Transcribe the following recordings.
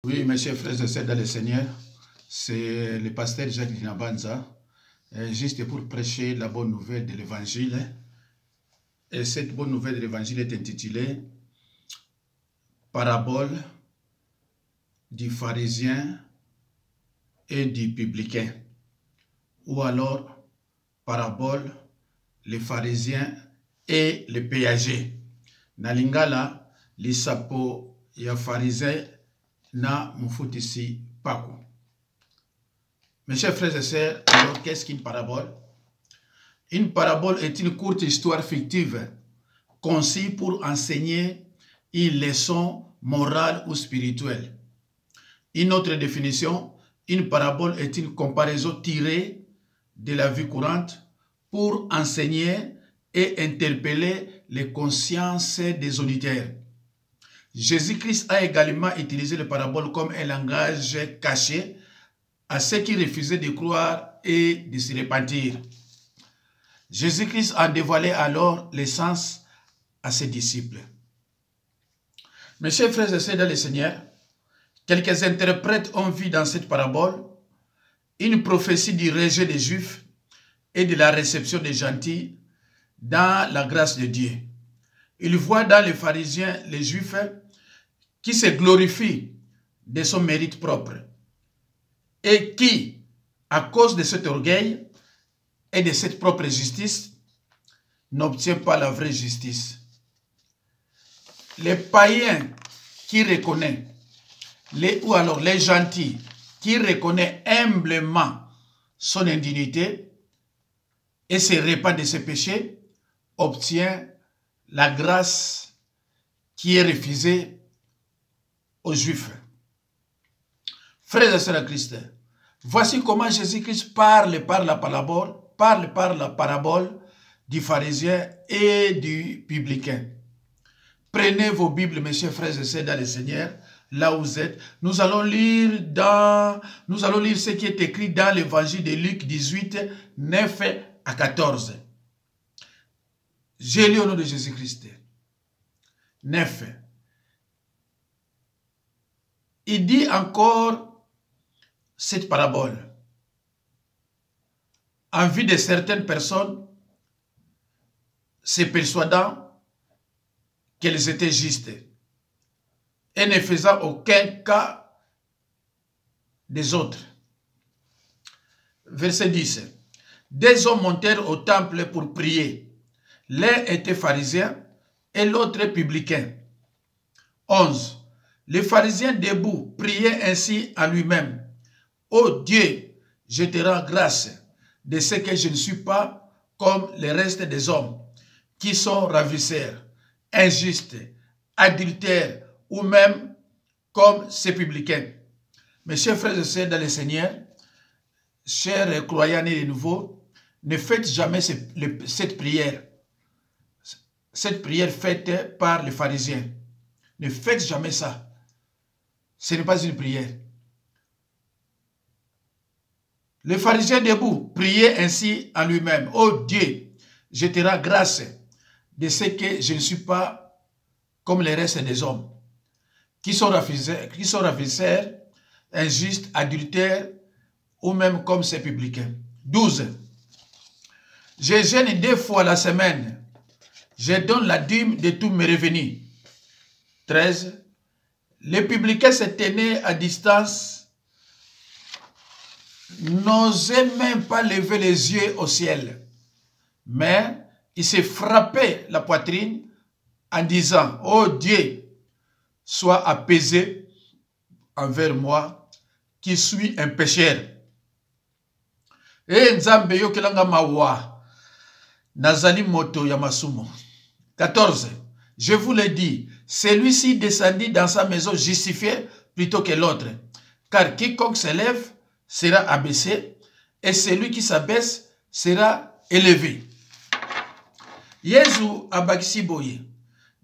Oui, mes chers frères et sœurs dans le Seigneur, c'est le pasteur Jacques Dinabanza, juste pour prêcher la bonne nouvelle de l'Évangile. Et cette bonne nouvelle de l'Évangile est intitulée « Parabole du pharisien et du publicain » ou alors « Parabole, les pharisiens et les péagers ». Na lingala, lisapo ya pharisien na mufutisi pako. Mes chers frères et sœurs, alors qu'est-ce qu'une parabole? Une parabole est une courte histoire fictive conçue pour enseigner une leçon morale ou spirituelle. Une autre définition, une parabole est une comparaison tirée de la vie courante pour enseigner et interpeller les consciences des auditeurs. Jésus-Christ a également utilisé les paraboles comme un langage caché à ceux qui refusaient de croire et de se repentir. Jésus-Christ a dévoilé alors l'essence à ses disciples. Mes chers frères et sœurs dans le Seigneur, quelques interprètes ont vu dans cette parabole une prophétie du rejet des Juifs et de la réception des gentils dans la grâce de Dieu. Ils voient dans les pharisiens les Juifs qui se glorifient de son mérite propre et qui, à cause de cet orgueil et de cette propre justice, n'obtient pas la vraie justice. Les païens qui reconnaissent, ou alors les gentils qui reconnaissent humblement son indignité et se répand de ses péchés, obtient la grâce qui est refusée aux Juifs. Frères et sœurs en Christ, voici comment Jésus-Christ parle par la parabole du pharisien et du publicain. Prenez vos Bibles, mes chers frères et sœurs dans le Seigneur, là où vous êtes. Nous allons lire ce qui est écrit dans l'évangile de Luc 18, 9 à 14. J'ai lu au nom de Jésus-Christ. 9. Il dit encore cette parabole en vue de certaines personnes se persuadant qu'elles étaient justes et ne faisant aucun cas des autres. Verset 10. Des hommes montèrent au temple pour prier. L'un était pharisien et l'autre publicain. 11. Le pharisien debout priait ainsi à lui-même. Ô Dieu, je te rends grâce de ce que je ne suis pas comme le reste des hommes qui sont ravisseurs, injustes, adultères ou même comme ces publicains. Mes chers frères et sœurs dans le Seigneur, chers croyants nés de nouveau, ne faites jamais cette prière. Cette prière faite par les pharisiens. Ne faites jamais ça. Ce n'est pas une prière. Le pharisien debout priait ainsi en lui-même. Ô Dieu, je te rends grâce de ce que je ne suis pas comme le reste des hommes qui sont ravisseurs, injustes, adultères ou même comme ces publicains. 12. Je jeûne 2 fois la semaine. Je donne la dîme de tous mes revenus. 13. Les publicains se tenaient à distance, n'osaient même pas lever les yeux au ciel. Mais ils se frappaient la poitrine en disant, « Oh Dieu, sois apaisé envers moi, qui suis un pécheur. » Et Nzambe yokelanga mawa, nazali moto ya masumo. 14. Je vous le dis, celui-ci descendit dans sa maison justifié plutôt que l'autre. Car quiconque s'élève sera abaissé et celui qui s'abaisse sera élevé. Yesu abakisi boye.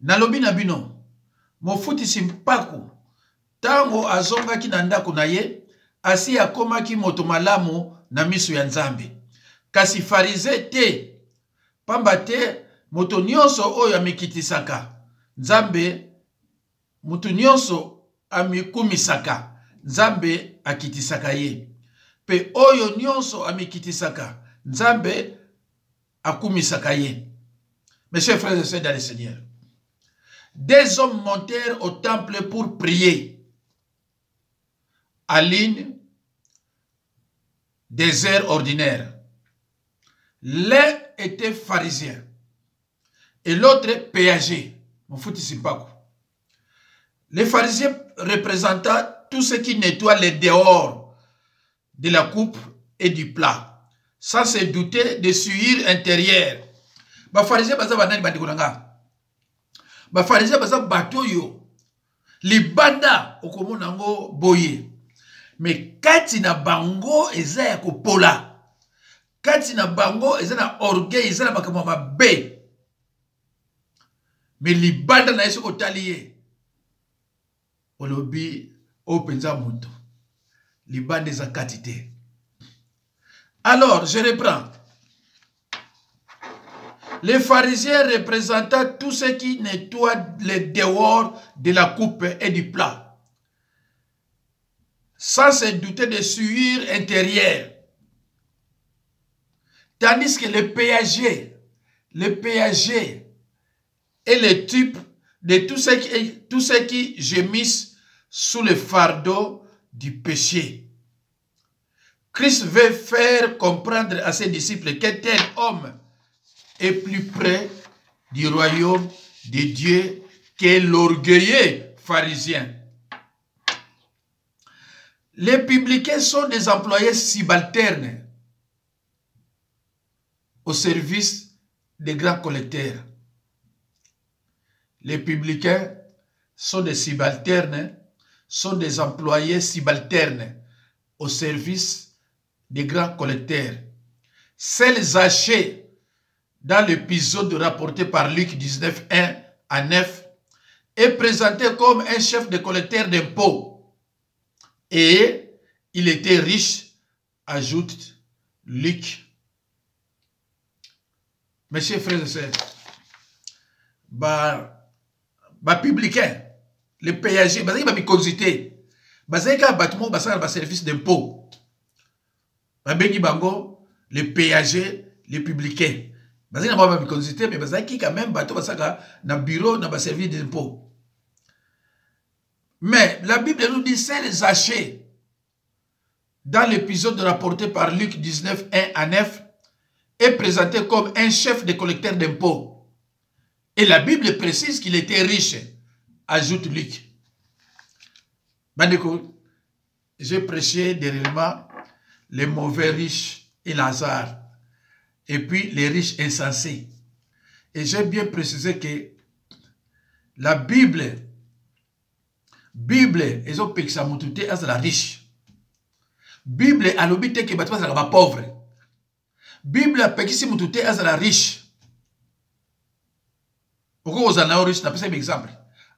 Nalobi na bino, mofutisi mpako, tango azongaki na ndako na ye, asi akomaki moto malamu na miso ya Nzambe. Kasi farize te, pamba te moto nyonso oyo amikitisaka Nzambe, mutu nyonso amikumisaka, Nzambe akitisaka ye. Pe oyo nyonso amikitisaka, Nzambe akumisaka ye. Mes chers frères et sœurs dans le Seigneur, des hommes montèrent au temple pour prier. À l'une des heures ordinaires. L'un était pharisien et l'autre péager. Les pharisiens représentaient tout ce qui nettoie les dehors de la coupe et du plat, sans se douter des souillures intérieures. Les pharisiens batoyo libanda okomonango boye. Mais kati na bango eza ya kopola. Kati na bango eza na orgueil, eza na makambo mabe. Mais libanda na yesu otaliye. Olobi openza moto. Libanda eza kati te. Alors, je reprends. Les pharisiens représentaient tout ce qui nettoie les dehors de la coupe et du plat, sans se douter de souillures intérieures. Tandis que le péager est le type de tous ceux qui gémissent sous le fardeau du péché. Christ veut faire comprendre à ses disciples qu'un tel homme est plus près du royaume de Dieu que l'orgueilleux pharisien. Les publicains sont des employés subalternes au service des grands collecteurs. Les publicains sont des subalternes, sont des employés subalternes au service des grands collecteurs. Celles Zachée, dans l'épisode rapporté par Luc 19, 1 à 9, est présenté comme un chef de collecteur d'impôts. Et il était riche, ajoute Luc. Mes chers frères et sœurs, publicain, les péagers, ils ont consulté. Ils ont service d'impôts. Les péagers, les publicains. Ils ont consulté, mais ils ont quand même un bureau, un service d'impôts. Mais la Bible nous dit c'est les Zachée. Dans l'épisode rapporté par Luc 19, 1 à 9, est présenté comme un chef de collecteur d'impôts. Et la Bible précise qu'il était riche, ajoute Luc. Bandeko, j'ai prêché dernièrement les mauvais riches et Lazare, et puis les riches insensés. Et j'ai bien précisé que la Bible, ils ont payé ça moutouté à la riche. Bible a l'obité que batwa la pauvre. Bible a payé ça moutouté à la riche. Pourquoi vous en avez riche? N'a pas un exemple.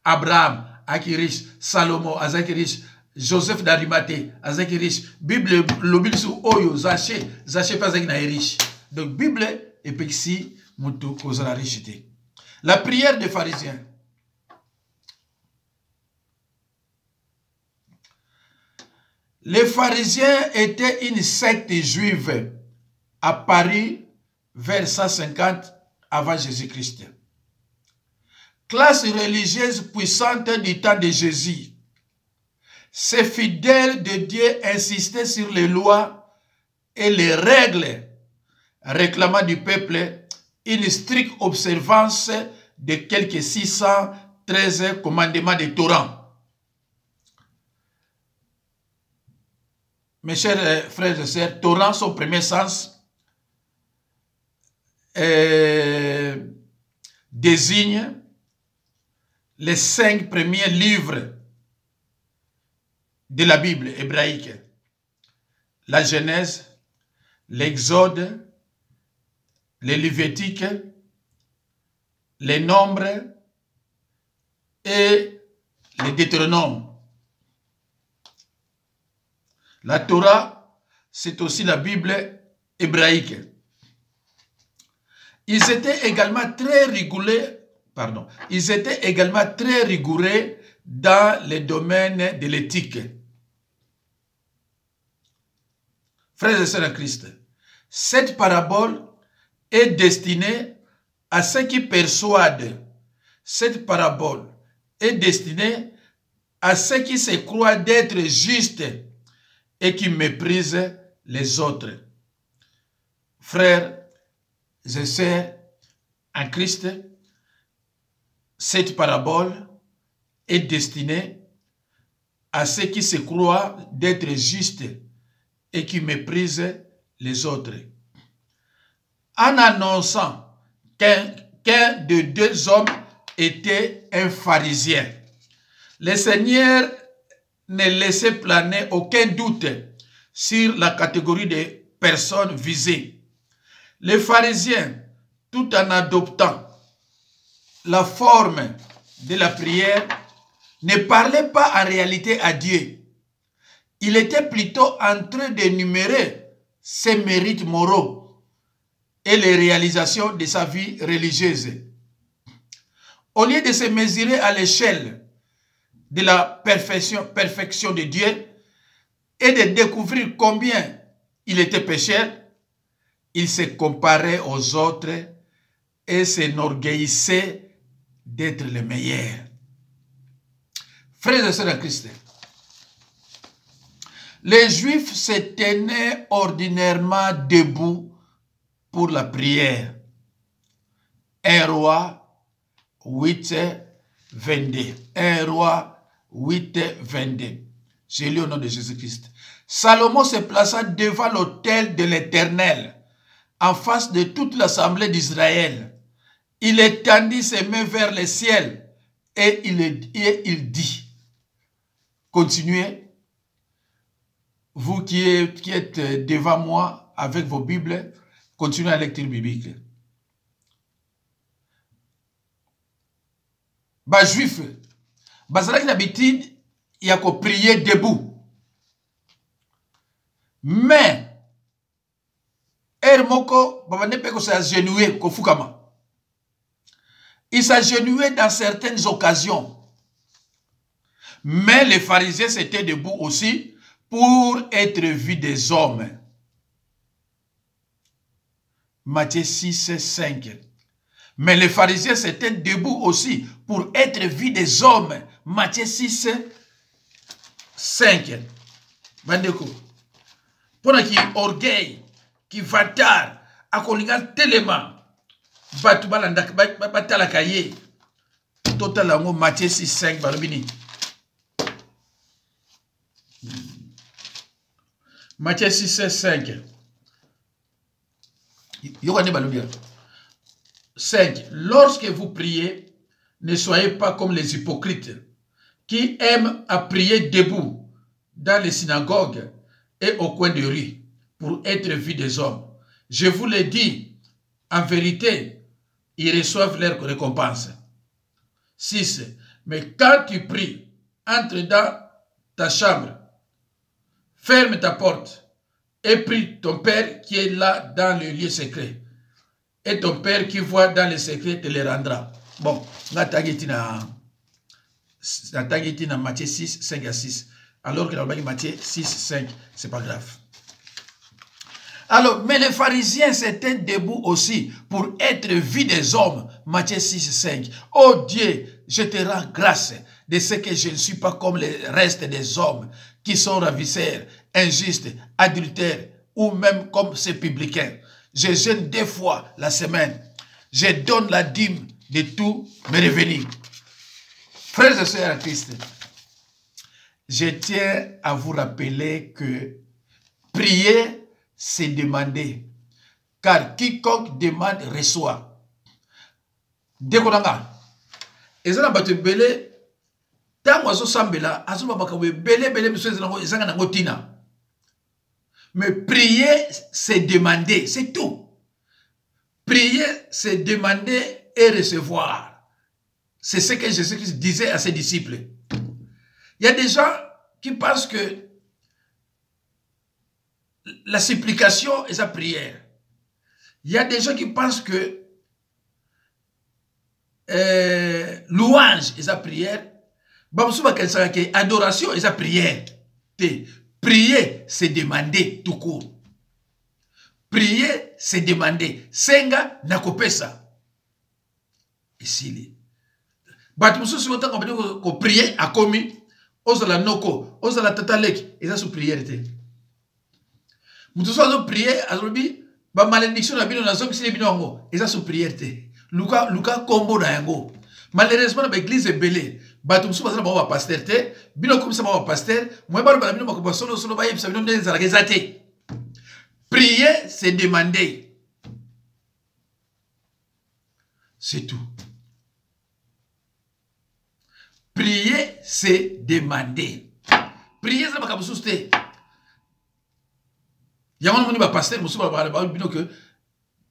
Abraham a qui riche, Salomon a qui riche, Joseph d'Arimathée a qui riche. Bible l'obité sur Oyo Zachée pas qui n'a riche. Donc Bible est payé ça moutouté cause la richité. La prière des pharisiens. Les pharisiens étaient une secte juive apparue vers 150 avant Jésus-Christ. Classe religieuse puissante du temps de Jésus. Ces fidèles de Dieu insistaient sur les lois et les règles, réclamant du peuple une stricte observance de quelques 613 commandements de Torah. Mes chers frères et sœurs, Torah, son premier sens, désigne les 5 premiers livres de la Bible hébraïque. La Genèse, l'Exode, les Lévitiques, les Nombres et les Deutéronomes. La Torah, c'est aussi la Bible hébraïque. Ils étaient également très rigoureux dans les domaines de l'éthique. Frères et sœurs en Christ, cette parabole est destinée à ceux qui persuadent. Cette parabole est destinée à ceux qui se croient d'être justes et qui méprisent les autres. Frères et sœurs en Christ, cette parabole est destinée à ceux qui se croient d'être justes et qui méprisent les autres. En annonçant qu'un de deux hommes était un pharisien, le Seigneur ne laissait planer aucun doute sur la catégorie des personnes visées. Les pharisiens, tout en adoptant la forme de la prière, ne parlaient pas en réalité à Dieu. Il était plutôt en train d'énumérer ses mérites moraux et les réalisations de sa vie religieuse. Au lieu de se mesurer à l'échelle de la perfection de Dieu et de découvrir combien il était pécheur, il se comparait aux autres et s'enorgueillissait d'être le meilleur. Frères et sœurs en Christ, les Juifs se tenaient ordinairement debout pour la prière. 1 Roi 8, 22. 1 Roi 8, 22. J'ai lu au nom de Jésus-Christ. Salomon se plaça devant l'autel de l'Éternel, en face de toute l'assemblée d'Israël. Il étendit ses mains vers le ciel et il dit, continuez, vous qui êtes devant moi avec vos Bibles, continuez la lecture biblique. Juif, bazalaki l'habitude, il y a qu'à prier debout. Mais, il s'agenouillait dans certaines occasions. Mais les pharisiens s'étaient debout aussi pour être vus des hommes. Matthieu 6, 5. Mais les pharisiens s'étaient debout aussi pour être vus des hommes. Matthieu 6, 5. Bandeko. Pour qui orgueil, qui vatar, à kolinga tellement, batubalanda batalakaye, total amour Matthieu 6, 5, balobini. Matthieu 6, 5. Yokane balobia. 5. Lorsque vous priez, ne soyez pas comme les hypocrites qui aiment à prier debout dans les synagogues et au coin de rue pour être vus des hommes. Je vous le dis, en vérité, ils reçoivent leur récompense. 6. Mais quand tu pries, entre dans ta chambre, ferme ta porte et prie ton Père qui est là dans le lieu secret. Et ton Père qui voit dans le secret te le rendra. Bon, là, na Matthieu 6, 5 à 6. Alors que dans Matthieu 6, 5, c'est pas grave. Alors, mais les pharisiens s'étaient debout aussi pour être vus des hommes. Matthieu 6, 5. Oh Dieu, je te rends grâce de ce que je ne suis pas comme le reste des hommes qui sont ravisseurs, injustes, adultères ou même comme ces publicains. Je jeûne 2 fois la semaine. Je donne la dîme de tous mes revenus. Frères et sœurs en Christ, je tiens à vous rappeler que prier, c'est demander. Car quiconque demande reçoit. Dekonanga. Ezana batu belé tango azo sambela azo babaka belé miso ezanga nango tina. Mais prier, c'est demander, c'est tout. Prier, c'est demander et recevoir. C'est ce que Jésus-Christ disait à ses disciples. Il y a des gens qui pensent que la supplication est sa prière. Il y a des gens qui pensent que louange est sa prière. Adoration et sa prière. Prier, c'est demander tout court. Prier, c'est demander. Senga nakopesa. Ici, les. Batmusu si longtemps qu'on prier à commis. Osala noko, osala tatalek. Et ça, sous prière. Moutou soit prier, azolobi, ba malédiction na bino na zong si bino ngo. Et ça, sous prière. Luka combo na yango. Malheureusement, l'église est belée. Batum sou basala ba pasteur te, bino comme ça ba pasteur, moi ba bino ba solo ba yebisa bino ndeza la gezate. Prier, c'est demander. C'est tout. Prier, c'est demander. Prier, c'est pas comme ça. Yamon moni ba pasteur, musu ba bino que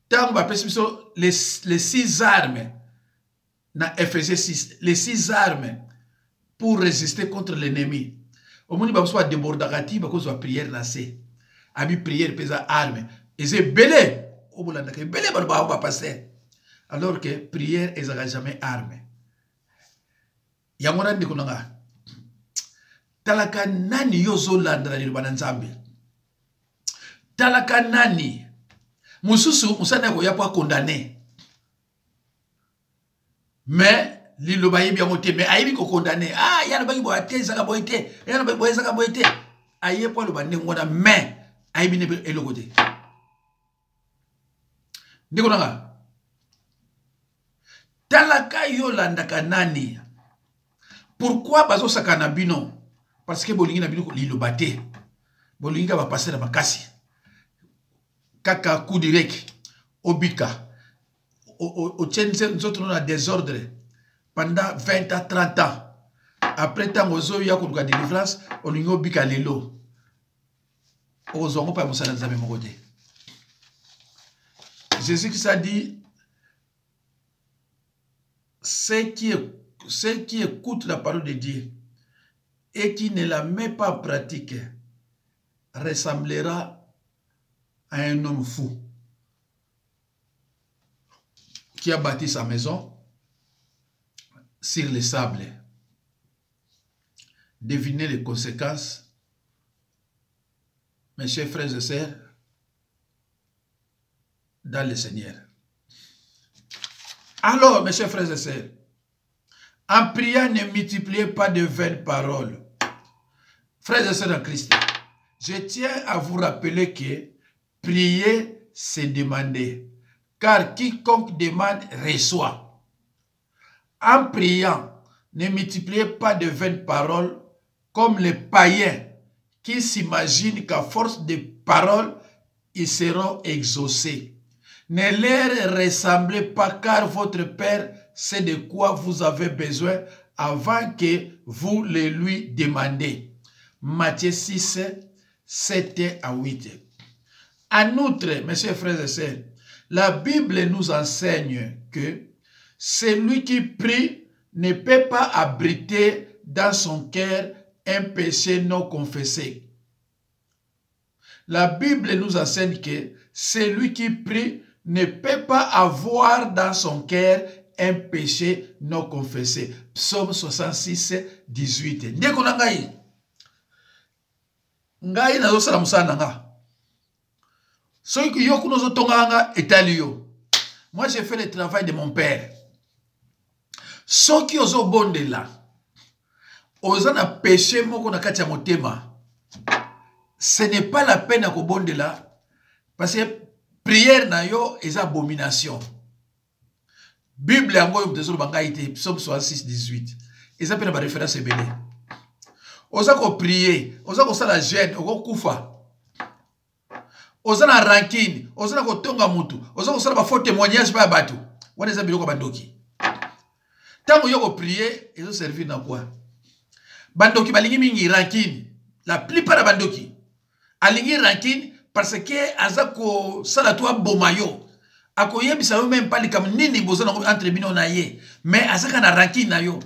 tant ba pesiso les 6 armes dans Ephésiens 6, les 6 armes pour résister contre l'ennemi. Au moment où il débordagati, parce que la prière nassée. Abi prière pesa arme. Et c'est belé. Au bout de belé va passer. Alors que prière est jamais arme. Yamora de konanga. Talaka nani yozo landra ni bananzambi. Talaka nani. Mususu musana ko yapo condamné. Mais l'ilo bayi bien monté mais ayi ko condamné ah yana bayi boate zaka boite yana bayi boye zaka boite ayi po lo bande ngona mais ayi bi ne elogote ndiko nanga talaka yo landaka nani pourquoi bazo sakana bino parce que bolingi na bino l'ilo baté bolingi ba passer na makasi kaka coup direct obika au tchense nous autres on a désordre pendant 20 à 30 ans. Après tant ozo ya ko délivrance on lingo bika lelo. Ozo ngo pa musala nzambe mo côté. Jésus qui a dit ceux qui écoutent la parole de Dieu et qui ne la met pas en pratique ressemblera à un homme fou qui a bâti sa maison sur le sable. Devinez les conséquences, mes chers frères et sœurs, dans le Seigneur. Alors, mes chers frères et sœurs, en priant, ne multipliez pas de vaines paroles. Frères et sœurs en Christ, je tiens à vous rappeler que prier, c'est demander. Car quiconque demande, reçoit. En priant, ne multipliez pas de vaines paroles comme les païens qui s'imaginent qu'à force de paroles, ils seront exaucés. Ne leur ressemblez pas car votre Père sait de quoi vous avez besoin avant que vous le lui demandez. Matthieu 6, 7 à 8. En outre, mes chers frères et sœurs, la Bible nous enseigne que celui qui prie ne peut pas abriter dans son cœur un péché non confessé. La Bible nous enseigne que celui qui prie ne peut pas avoir dans son cœur un péché non confessé. Psaume 66, 18. Ndeko na ngai. Ngai na zosala musana nga. Ceux qui ont connu Tonganga et Talio. Moi, j'ai fait le travail de mon père. Ceux qui ont bon de là, ils ont péché, ce n'est pas la peine à bon de là, parce que prière na yo est abomination. Bible en goyo de bangaïté, Psaume 66, 18. Et ça peut être référence belé. Ils ont prié, ils ont la gêne, ils ont koufa. Ozana rancune, ozana kotonga mutu, ozana kosala ba faux témoignage pa batu. Wana eza biloko bandoki. Tango yoko prier, ezo servir na quoi? Bandoki balingi mingi rancune. La plupart de bandoki alingi rancune parce que azako sala toi bomayo. Akoyebisa yo même pas likam nini bozana entre bino na ye, mais azaka na rancune na yo.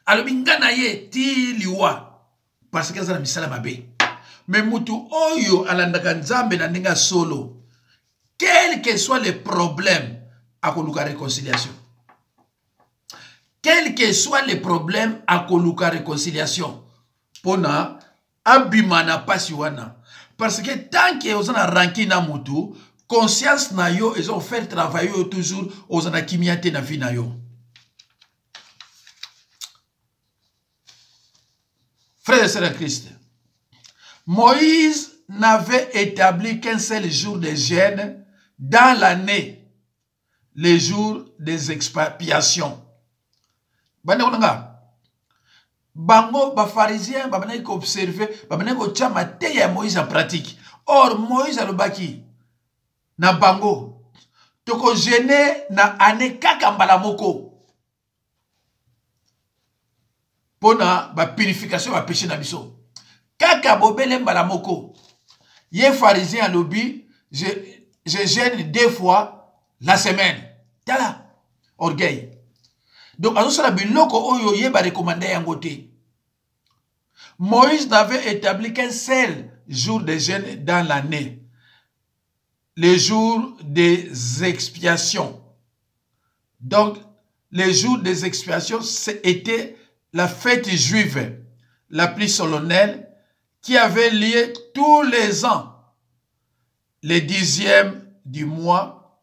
Alobinga na ye ti liwa parce que azana misala mabe. Mais mutu oyo alandaka nzambe na ndinga solo, quel que soit le problème, akoluka réconciliation. quel que soit les problèmes à koluka réconciliation pona abimana pasiwana parce que tant que vous avez ranki na mutu conscience na yo ils ont fait travailler toujours aux ana kimiate na vie na yo. Frères et sœurs de Christ, Moïse n'avait établi qu'un seul jour de jeûne dans l'année, les jours des expiations. Bango, ba pharisien, ba banane ko observer, ba banane ko chama te ya Moïse en pratique. Or, Moïse a le baki, na bango, toko jeûner na ane kaka mbala moko. Pona ba purification ba péché na biso. Kaka bobele mbala moko. Ye pharisien lobi, je jeûne 2 fois la semaine. Tala, orgueil. Donc, à ce biloko oyo ye ba recommandé yango te. Moïse n'avait établi qu'un seul jour de jeûne dans l'année. Les jours des expiations. Donc, les jours des expiations, c'était la fête juive la plus solennelle qui avait lieu tous les ans, le 10e du mois,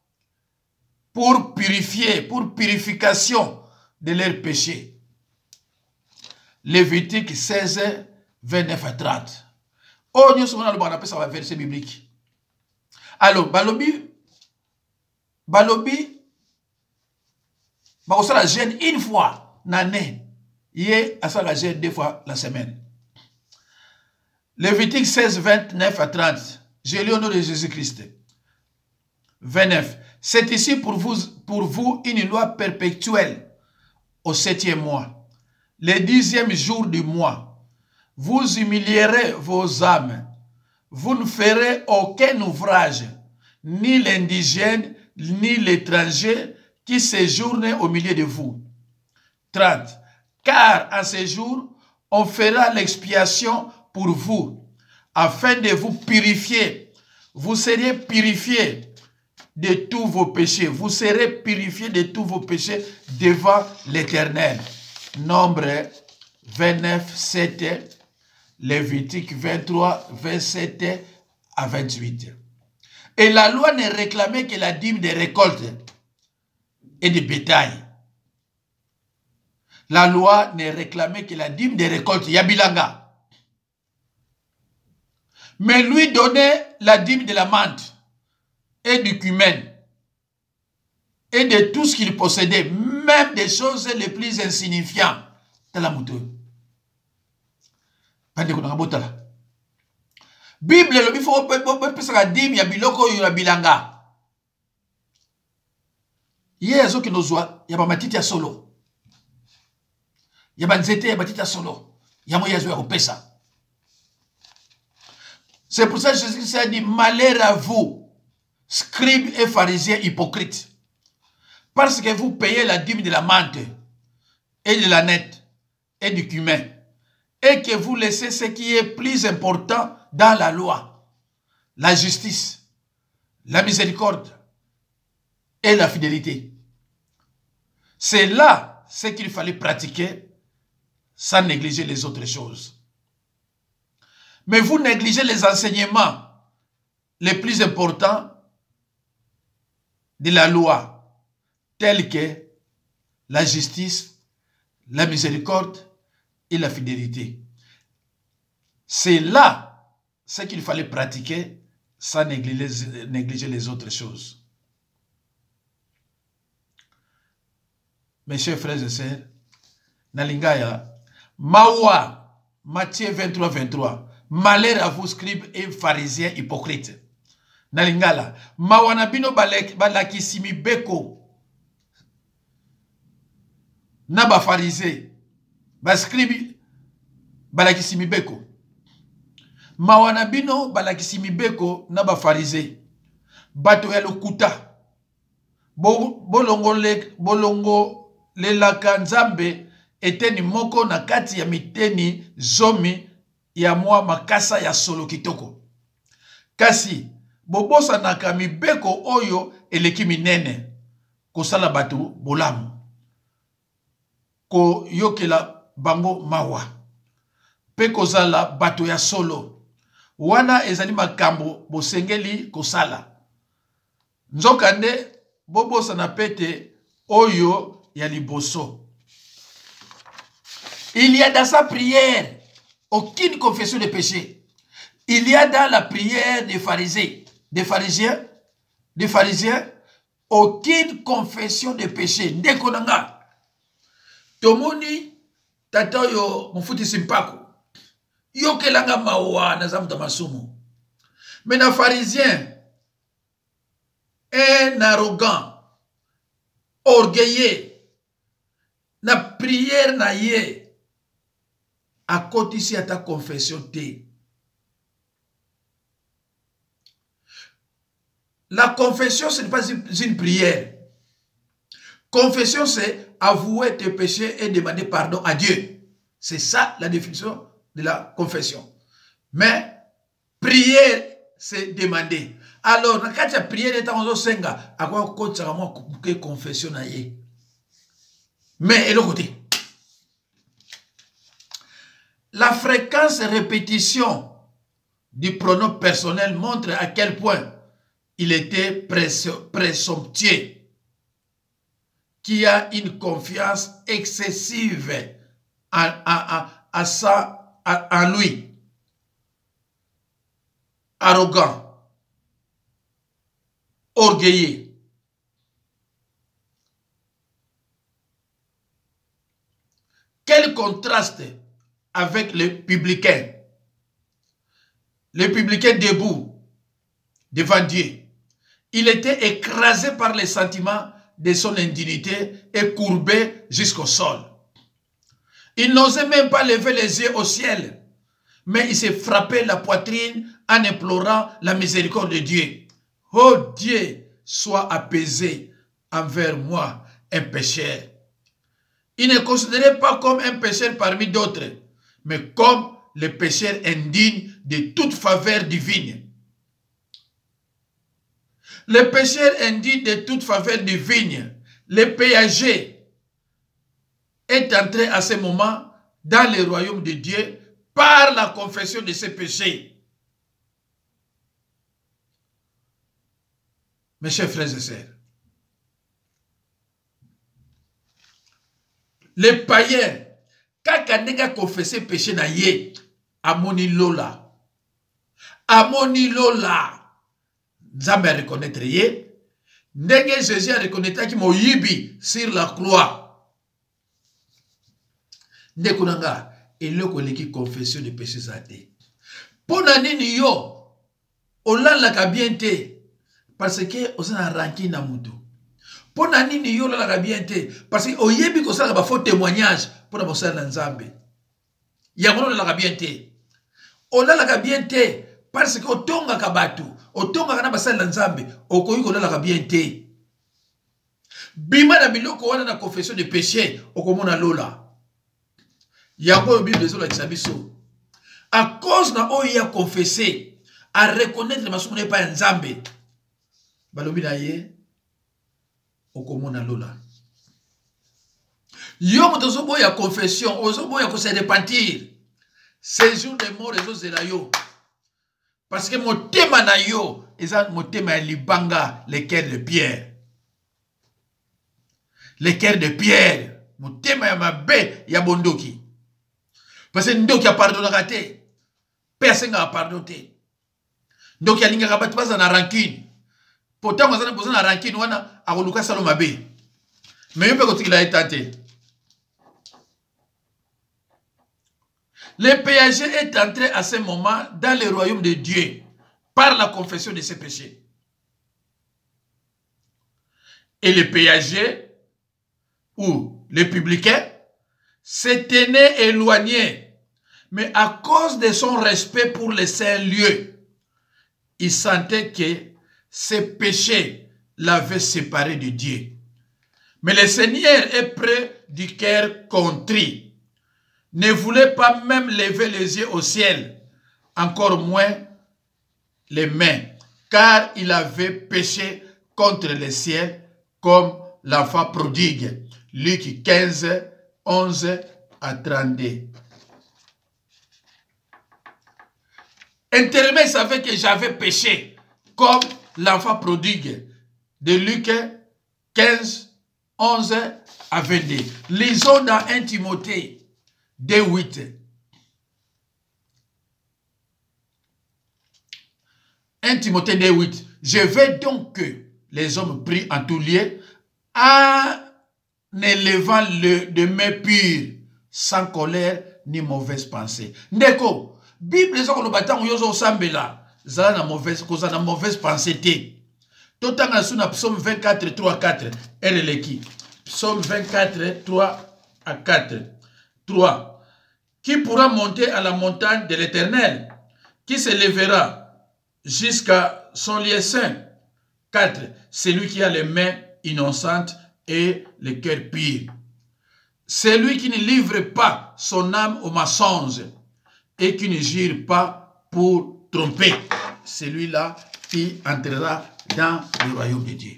pour purifier, pour purification de leurs péchés. Lévitique 16, 29 à 30. Oh, nous sommes dans le verset biblique. Alors, Balobi, on la jeûne une fois l'année. Hier, à ça la jeûne 2 fois la semaine. Lévitique 16, 29 à 30. J'ai lu au nom de Jésus-Christ. 29. C'est ici pour vous une loi perpétuelle au 7e mois, le 10e jour du mois. Vous humilierez vos âmes. Vous ne ferez aucun ouvrage, ni l'indigène, ni l'étranger qui séjourne au milieu de vous. 30. Car en ce jour, on fera l'expiation pour vous, afin de vous purifier. Vous serez purifiés de tous vos péchés. Vous serez purifiés de tous vos péchés devant l'Éternel. Nombre 29, 7, Lévitique 23, 27 à 28. Et la loi ne réclamait que la dîme des récoltes et des bétail. La loi ne réclamait que la dîme des récoltes, Yabilanga. Mais lui donnait la dîme de la menthe et du cumin et de tout ce qu'il possédait, même des choses les plus insignifiantes. Bible le faut pesa dîme ya biloko ya bilanga. Yezo ki nozwa ya ba matiti ya solo. Ya banzete ya batita solo. Ya moyezo ya opesa. C'est pour ça que Jésus a dit malheur à vous, scribes et pharisiens hypocrites. Parce que vous payez la dîme de la menthe et de la nette et du cumin. Et que vous laissez ce qui est plus important dans la loi. La justice, la miséricorde et la fidélité. C'est là ce qu'il fallait pratiquer sans négliger les autres choses. Mais vous négligez les enseignements les plus importants de la loi, tels que la justice, la miséricorde et la fidélité. C'est là ce qu'il fallait pratiquer sans négliger les autres choses. Mes chers frères et sœurs, Nalingaya, Mawa, Matthieu 23, 23. Malheur à vous, scribes et pharisiens hypocrites. Nalingala, Mawanabino balakisimi beko. Naba pharisé, bascribe balakisimi beko. Mawanabino balakisimi beko naba pharisé. Bato ya lokuta. Bolongo le lakanzambe eteni moko na kati ya miteni zomi ya mwa makasa ya solo kitoko. Kasi, bobosa naka mibeko oyo eleki minene kosala batu bolamu. ko yokela bango mawa pe kozala bato ya solo wana ezali makambo bosengeli kosala nzokande bobosa na pete oyo ya liboso. Il y a dans sa prière aucune confession de péché. Il y a dans la prière des pharisiens, aucune confession de péché. Ndekonanga. Tomoni tata yo mufuti simpako. Yo kelanga mawa na zamu masumu. Mais na pharisien, un arrogant, orgueilleux, na prière na ye, à côté ici à ta confession T. La confession, ce n'est pas une prière. Confession, c'est avouer tes péchés et demander pardon à Dieu. C'est ça la définition de la confession. Mais prière, c'est demander. Alors, quand tu as prié, tu as confession. Mais, et le côté. La fréquence et répétition du pronom personnel montre à quel point il était présomptueux, qui a une confiance excessive en lui, arrogant, orgueilleux. Quel contraste avec les publicains. Les publicains debout devant Dieu. Il était écrasé par les sentiments de son indignité et courbé jusqu'au sol. Il n'osait même pas lever les yeux au ciel, mais il s'est frappé la poitrine en implorant la miséricorde de Dieu. Oh Dieu, sois apaisé envers moi, un pécheur. Il ne considérait pas comme un pécheur parmi d'autres, mais comme le pécheur indigne de toute faveur divine. Le pécheur indigne de toute faveur divine, le péager, est entré à ce moment dans le royaume de Dieu par la confession de ses péchés. Mes chers frères et sœurs, les païens, quand on a confessé péché na ye, amoni lola. Amoni lola. Nzambe a reconnaître ye. Ndenge Jésus a reconnaître ki moyibi sur la croix. Ndekunanga, eloko leki confession de péché zate. Pona nini yo, olalaka bien te, parce que osana ranki na mutu. Pona nini yo olalaka bien te, parce que oyebi kosala ba faux témoignage pona bosala na Nzambe. Yango olalaka bien te. Olalaka bien te, parce que otonga kabatu, otonga kana basala na Nzambe, okoyi kolalaka bien te. Bima na biloko wana na confession de péché, okomona lola. Yango Bible ezola kisabiso. À cause na oya confesser, à reconnaître le masumu n'est pas Nzambe. Balobi na ye, okomona lola. Yo moto boya confession, ozoboya ko se repentir. Ces jours de mort ezozela yo. Parce que mon thème na yo, eza mon thème ya libanga, le cœur de Pierre. Le cœur de Pierre, mon thème ya mabe ya bondoki. Parce que ndoki a pardonné te. Personne n'a pardonné. Donc il y a pas na rancune. Pourtant on a besoin na rancune wana akoluka salo mabe. Mais yo pe kotikila etate. Le péager est entré à ce moment dans le royaume de Dieu par la confession de ses péchés. Et le péager ou les publicains se tenaient éloignés, mais à cause de son respect pour les saints lieux, il sentait que ses péchés l'avaient séparé de Dieu. Mais le Seigneur est près du cœur contrit. Ne voulait pas même lever les yeux au ciel, encore moins les mains, car il avait péché contre le ciel comme l'enfant prodigue. Luc 15, 11 à 32. Intérieurement, il savait que j'avais péché, comme l'enfant prodigue de Luc 15, 11 à 22. Lisons dans 1 Timothée 2, 8. 1 Timothée 2, 8. Je veux donc que les hommes prient en tout lieu, en élevant de mains pures, sans colère ni mauvaise pensée. Ndeko, Bible est le bâtiment où yozo sambela, zala na mauvaise cause, na mauvaise pensée te. Totanga sous na psaume 24, 3 à 4. Ereleki. Psaume 24, 3 à 4. 3. Qui pourra monter à la montagne de l'Éternel? Qui se lèvera jusqu'à son lieu saint? 4. Celui qui a les mains innocentes et le cœur pur. Celui qui ne livre pas son âme au mensonge et qui ne jure pas pour tromper. Celui-là qui entrera dans le royaume de Dieu.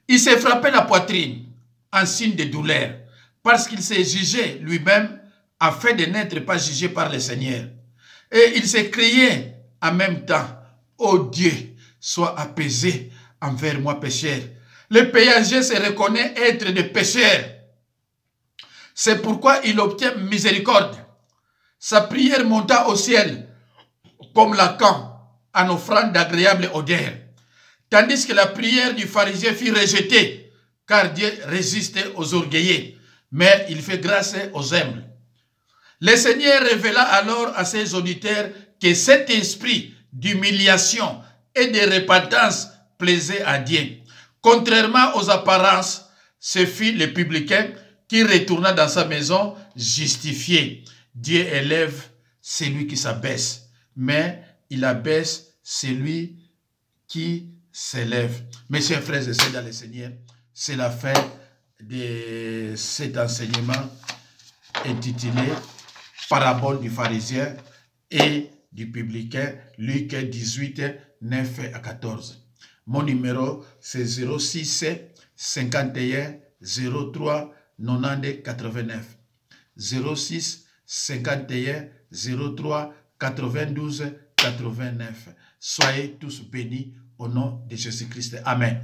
Il s'est frappé la poitrine en signe de douleur parce qu'il s'est jugé lui-même afin de n'être pas jugé par le Seigneur. Et il s'est crié en même temps, ô Dieu, sois apaisé envers moi pécheur. Le péager se reconnaît être des pécheurs. C'est pourquoi il obtient miséricorde. Sa prière monta au ciel comme Lacan en offrande d'agréable odeur. Tandis que la prière du pharisien fut rejetée, car Dieu résiste aux orgueilleux, mais il fait grâce aux humbles. Le Seigneur révéla alors à ses auditeurs que cet esprit d'humiliation et de repentance plaisait à Dieu. Contrairement aux apparences, ce fut le publicain qui retourna dans sa maison justifié. Dieu élève celui qui s'abaisse, mais il abaisse celui qui s'élève. Mes chers frères et sœurs dans le Seigneur, c'est la fin de cet enseignement intitulé Parabole du pharisien et du publicain, Luc 18, 9 à 14. Mon numéro, c'est 06 51 03 90 89. 06 51 03 92 89. Soyez tous bénis au nom de Jésus-Christ. Amen.